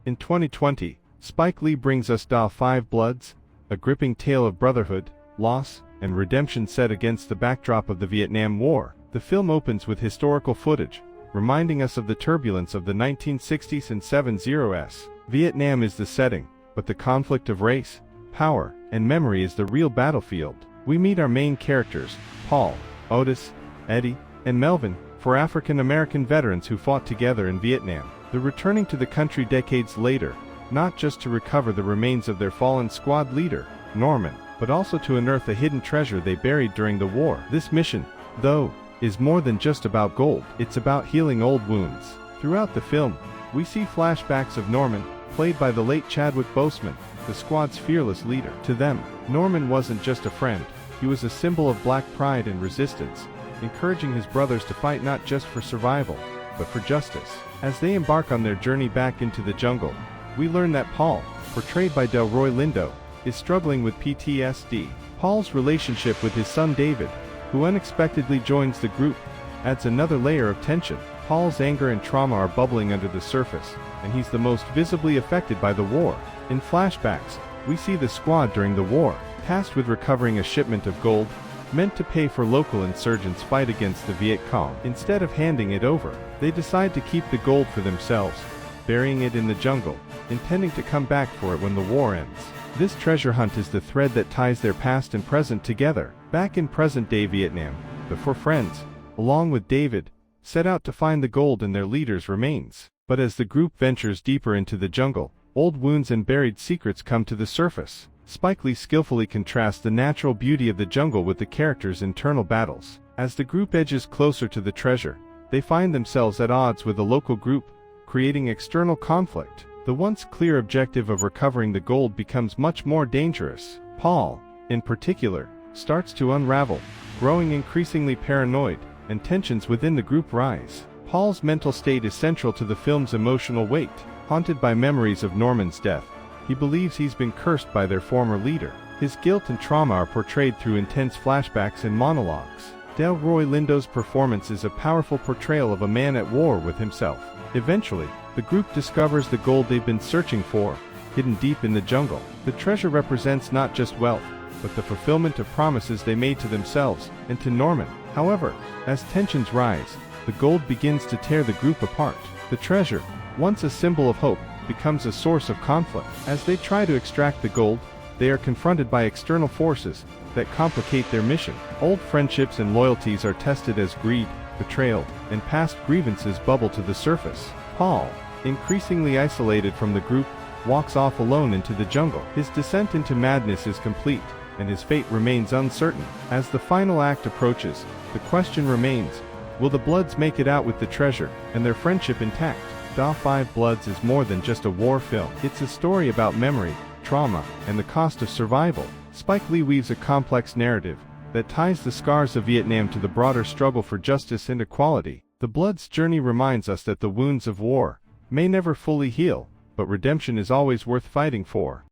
In 2020, Spike Lee brings us Da 5 Bloods, a gripping tale of brotherhood, loss, and redemption set against the backdrop of the Vietnam War. The film opens with historical footage, reminding us of the turbulence of the 1960s and 70s. Vietnam is the setting, but the conflict of race, power, and memory is the real battlefield. We meet our main characters, Paul, Otis, Eddie, and Melvin, four African-American veterans who fought together in Vietnam. They're returning to the country decades later, not just to recover the remains of their fallen squad leader, Norman, but also to unearth a hidden treasure they buried during the war. This mission, though, is more than just about gold. It's about healing old wounds. Throughout the film, we see flashbacks of Norman, played by the late Chadwick Boseman, the squad's fearless leader. To them, Norman wasn't just a friend, he was a symbol of black pride and resistance, encouraging his brothers to fight not just for survival, but for justice. As they embark on their journey back into the jungle, we learn that Paul, portrayed by Delroy Lindo, is struggling with PTSD. Paul's relationship with his son David, who unexpectedly joins the group, adds another layer of tension. Paul's anger and trauma are bubbling under the surface, and he's the most visibly affected by the war. In flashbacks, we see the squad during the war, tasked with recovering a shipment of gold, meant to pay for local insurgents' fight against the Viet Cong. Instead of handing it over, they decide to keep the gold for themselves, burying it in the jungle, intending to come back for it when the war ends. This treasure hunt is the thread that ties their past and present together. Back in present-day Vietnam, the four friends, along with David, set out to find the gold in their leader's remains. But as the group ventures deeper into the jungle, old wounds and buried secrets come to the surface. Spike Lee skillfully contrasts the natural beauty of the jungle with the characters' internal battles. As the group edges closer to the treasure, they find themselves at odds with the local group, creating external conflict. The once clear objective of recovering the gold becomes much more dangerous. Paul, in particular, starts to unravel, growing increasingly paranoid, and tensions within the group rise. Paul's mental state is central to the film's emotional weight. Haunted by memories of Norman's death, he believes he's been cursed by their former leader. His guilt and trauma are portrayed through intense flashbacks and monologues. Delroy Lindo's performance is a powerful portrayal of a man at war with himself. Eventually, the group discovers the gold they've been searching for, hidden deep in the jungle. The treasure represents not just wealth, but the fulfillment of promises they made to themselves and to Norman. However, as tensions rise, the gold begins to tear the group apart. The treasure, once a symbol of hope, becomes a source of conflict. As they try to extract the gold, they are confronted by external forces that complicate their mission. Old friendships and loyalties are tested as greed, betrayal, and past grievances bubble to the surface. Paul, increasingly isolated from the group, walks off alone into the jungle. His descent into madness is complete, and his fate remains uncertain. As the final act approaches, the question remains, will the Bloods make it out with the treasure, and their friendship intact? Da 5 Bloods is more than just a war film. It's a story about memory, trauma, and the cost of survival. Spike Lee weaves a complex narrative that ties the scars of Vietnam to the broader struggle for justice and equality. The Bloods' journey reminds us that the wounds of war may never fully heal, but redemption is always worth fighting for.